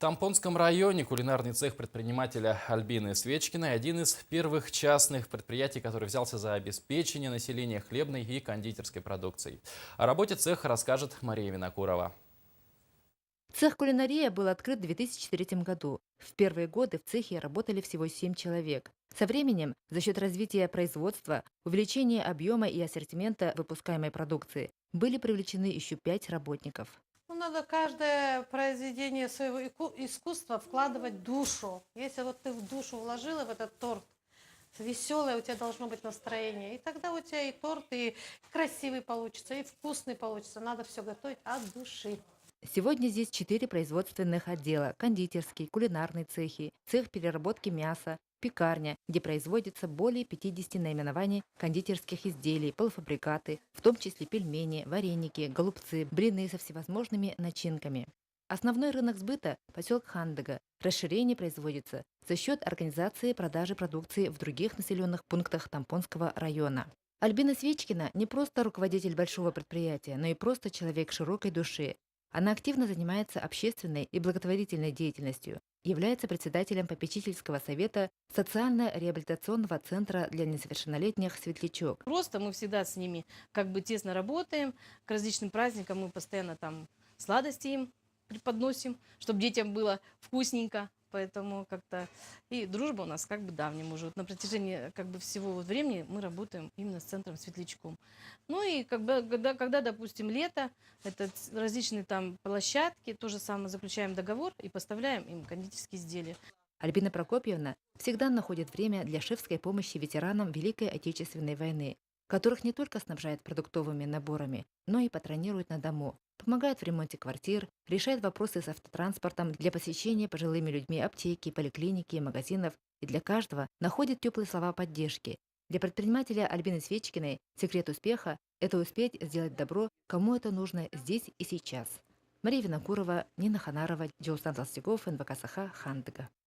Тампонском районе кулинарный цех предпринимателя Альбины Свечкиной – один из первых частных предприятий, который взялся за обеспечение населения хлебной и кондитерской продукцией. О работе цеха расскажет Мария Винокурова. Цех кулинария был открыт в 2003 году. В первые годы в цехе работали всего 7 человек. Со временем, за счет развития производства, увеличения объема и ассортимента выпускаемой продукции, были привлечены еще 5 работников. Ну, надо каждое произведение своего искусства вкладывать душу. Если вот ты в душу вложила в этот торт, веселое у тебя должно быть настроение. И тогда у тебя и торт, и красивый получится, и вкусный получится. Надо все готовить от души. Сегодня здесь 4 производственных отдела – кондитерский, кулинарный цехи, цех переработки мяса, пекарня, где производится более 50 наименований кондитерских изделий, полуфабрикаты, в том числе пельмени, вареники, голубцы, блины со всевозможными начинками. Основной рынок сбыта – поселок Хандыга. Расширение производится за счет организации продажи продукции в других населенных пунктах Тампонского района. Альбина Свечкина не просто руководитель большого предприятия, но и просто человек широкой души. Она активно занимается общественной и благотворительной деятельностью, является председателем попечительского совета социально-реабилитационного центра для несовершеннолетних «Светлячок». Просто мы всегда с ними как бы тесно работаем. К различным праздникам мы постоянно там сладости им преподносим, чтобы детям было вкусненько. Поэтому как-то и дружба у нас как бы давняя уже. Вот на протяжении как бы всего вот времени мы работаем именно с центром Светлячком. Ну и как бы, когда, допустим, лето, это различные там площадки, то же самое заключаем договор и поставляем им кондитерские изделия. Альбина Прокопьевна всегда находит время для шефской помощи ветеранам Великой Отечественной войны, которых не только снабжает продуктовыми наборами, но и патронирует на дому, помогает в ремонте квартир, решает вопросы с автотранспортом для посещения пожилыми людьми аптеки, поликлиники, магазинов и для каждого находит теплые слова поддержки. Для предпринимателя Альбины Свечкиной секрет успеха – это успеть сделать добро, кому это нужно здесь и сейчас. Мария Винокурова, Нина Ханарова, Джоусан Толстяков, НВК Саха, Хандыга.